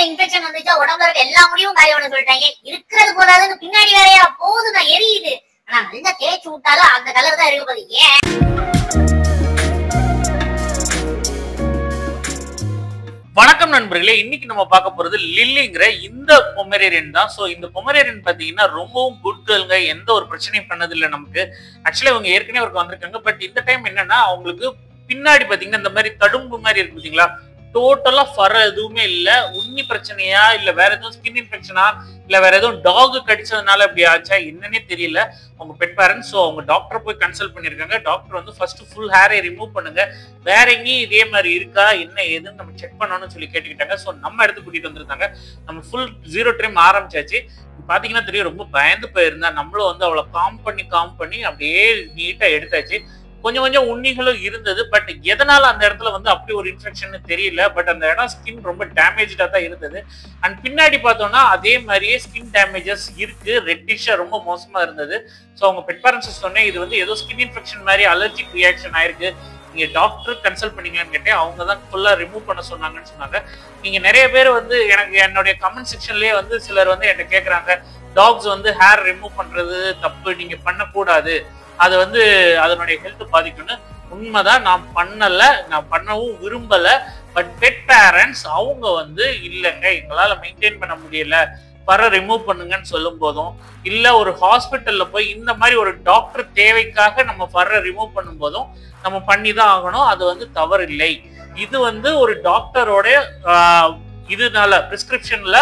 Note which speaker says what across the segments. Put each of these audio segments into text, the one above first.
Speaker 1: Infection வந்துச்சா உடம்புல இருக்க எல்லா முடியும் காயவன சொல்லிட்டாங்க. இருக்கிறது போதாதுன்னு பின்னாடி வேறையா போகுதுங்க, எரியுது. ஆனா நல்லா தேய்ச்சி விட்டாலும் அந்த கலர் தான் இருக்க போகுது. ஏன்
Speaker 2: வணக்கம் நண்பர்களே, இன்னைக்கு நம்ம பார்க்க போறது லில்லிங்கிற இந்த பொமரேரியன் தான். ஸோ இந்த பொமரேரியன் பார்த்தீங்கன்னா ரொம்பவும் குட் கேர்ளுங்க, எந்த ஒரு பிரச்சனையும் பண்ணதில்லை நமக்கு. ஆக்சுவலி அவங்க ஏற்கனவே அவருக்கு வந்திருக்காங்க. பட் இந்த டைம் என்னன்னா அவங்களுக்கு பின்னாடி பார்த்தீங்கன்னா இந்த மாதிரி தடும்பு மாதிரி இருக்கு பார்த்தீங்களா, டோட்டலா ஃபர் எதுவுமே இல்லை. உண்ணி பிரச்சனையா இல்லை வேற எதுவும் ஸ்கின் இன்ஃபெக்ஷனா இல்லை வேற எதுவும் டாக் கடிச்சதுனால அப்படி ஆச்சா என்னன்னே தெரியல. அவங்க பெட் பேரண்ட்ஸ் ஸோ அவங்க டாக்டரை போய் கன்சல்ட் பண்ணியிருக்காங்க. டாக்டர் வந்து ஃபர்ஸ்ட் ஃபுல் ஹேரை ரிமூவ் பண்ணுங்க, வேற எங்கேயும் இதே மாதிரி இருக்கா என்ன ஏதுன்னு நம்ம செக் பண்ணணும்னு சொல்லி கேட்டுக்கிட்டாங்க. ஸோ நம்ம இடத்துக்கு கூட்டிட்டு வந்திருந்தாங்க. நம்ம ஃபுல் 0 ட்ரிம் ஆரம்பிச்சாச்சு. பாத்தீங்கன்னா தெரியும் ரொம்ப பயந்து போயிருந்தா. நம்மளும் வந்து அவளை காம் பண்ணி அப்படியே நீட்டா எடுத்தாச்சு. கொஞ்சம் கொஞ்சம் உண்ணிகளும் இருந்தது. பட் எதனால அந்த இடத்துல வந்து அப்படி ஒரு இன்ஃபெக்ஷன் தெரியல. பட் அந்த இடம் ஸ்கின் ரொம்ப டேமேஜா தான் இருந்தது. அண்ட் பின்னாடி பார்த்தோம்னா அதே மாதிரியே ஸ்கின் டேமேஜஸ் இருக்கு, ரெட்டிஷா ரொம்ப மோசமா இருந்தது. ஸோ அவங்க பெட் பேரண்ட்ஸ் சொன்னேன் இது வந்து ஏதோ ஸ்கின் இன்ஃபெக்ஷன் மாதிரி அலர்ஜிக் ரியாக்ஷன் ஆயிருக்கு, நீங்க டாக்டர் கன்சல்ட் பண்ணீங்களான்னு கேட்டேன். அவங்க தான் ஃபுல்லா ரிமூவ் பண்ண சொன்னாங்கன்னு சொன்னாங்க. நீங்க நிறைய பேர் வந்து எனக்கு என்னுடைய கமெண்ட் செக்ஷன்லயே வந்து சிலர் வந்து என்கிட்ட கேட்கறாங்க, டாக்ஸ் வந்து ஹேர் ரிமூவ் பண்றது தப்பு, நீங்க பண்ணக்கூடாது, அது வந்து அதனுடைய ஹெல்த் பாதிக்கும்னு. உண்மைதான், நான் பண்ணல, நான் பண்ணவும் விரும்பல. பட் பெட் பேரண்ட்ஸ் அவங்க வந்து இல்லைங்க எங்களால மெயின்டைன் பண்ண முடியல, பர ரிமூவ் பண்ணுங்கன்னு சொல்லும் போதும், இல்ல ஒரு ஹாஸ்பிட்டல்ல போய் இந்த மாதிரி ஒரு டாக்டர் தேவைக்காக நம்ம ஃபர்ரை ரிமூவ் பண்ணும் போதும் நம்ம பண்ணி தான் ஆகணும். அது வந்து தவறு இல்லை. இது வந்து ஒரு டாக்டரோட இதனால பிரிஸ்கிரிப்ஷன்ல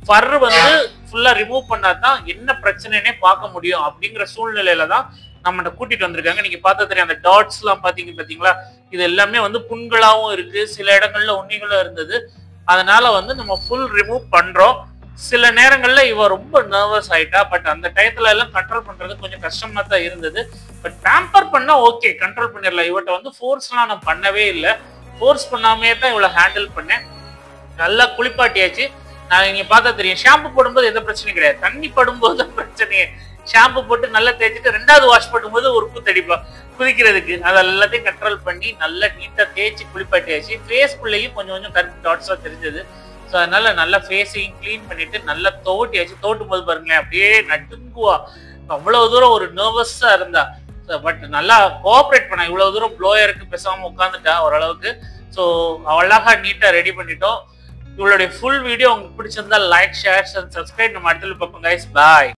Speaker 2: ஃபர் வந்து ஃபுல்லா ரிமூவ் பண்ணாதான் என்ன பிரச்சனைனே பார்க்க முடியும் அப்படிங்கிற சூழ்நிலையில தான் நம்ம கூட்டிட்டு வந்திருக்காங்க. நீங்க பார்த்தா தெரியும் அந்த டாட்ஸ் எல்லாம் பாத்தீங்களா, இது எல்லாமே வந்து புண்களாவும் இருக்கு, சில இடங்கள்ல உண்ணிகளும் இருந்தது. அதனால வந்து நம்ம ஃபுல் ரிமூவ் பண்றோம். சில நேரங்கள்ல இவ ரொம்ப நர்வஸ் ஆயிட்டா. பட் அந்த டயத்துல எல்லாம் கண்ட்ரோல் பண்றது கொஞ்சம் கஷ்டமா தான் இருந்தது. பட் பேம்பர் பண்ணா ஓகே, கண்ட்ரோல் பண்ணிடலாம். இவட்ட வந்து ஃபோர்ஸ்லாம் நான் பண்ணவே இல்லை, ஃபோர்ஸ் பண்ணாமே தான் இவளை ஹேண்டில் பண்ணேன். நல்லா குளிப்பாட்டியாச்சு. நான் இங்க பார்த்தா தெரியும் ஷாம்பு போடும்போது எந்த பிரச்சனையும் கிடையாது, தண்ணி படும்போது தான் பிரச்சனையே. ஷாம்பு போட்டு நல்லா தேய்ச்சிட்டு 2வது வாஷ் பண்ணும்போது ஒரு கூத்தடிப்பா குதிக்கிறதுக்கு. அதை எல்லாத்தையும் கண்ட்ரோல் பண்ணி நல்லா நீட்டா தேய்ச்சி குளிப்பாட்டியாச்சு. ஃபேஸ்க்குள்ளேயும் கொஞ்சம் கொஞ்சம் கருப்பு டாட்ஸா தெரிஞ்சது. ஸோ அதனால நல்லா ஃபேஸையும் கிளீன் பண்ணிட்டு நல்லா தோட்டியாச்சு. தோட்டும் போது பாருங்களேன் அப்படியே நடுங்குவா, அவ்வளவு தூரம் ஒரு நர்வஸா இருந்தா. பட் நல்லா கோஆப்ரேட் பண்ணா. இவ்வளவு தூரம் ப்ளோயருக்கு பேசாம உட்காந்துட்டா ஓரளவுக்கு. ஸோ அழகா நீட்டா ரெடி பண்ணிட்டோம். இவளுடைய ஃபுல் வீடியோ உங்களுக்கு பிடிச்சிருந்தா லைக், ஷேர் அண்ட் சப்ஸ்கிரைப். நம்ம அடுத்த பார்ப்போம் கைஸ். பாய்.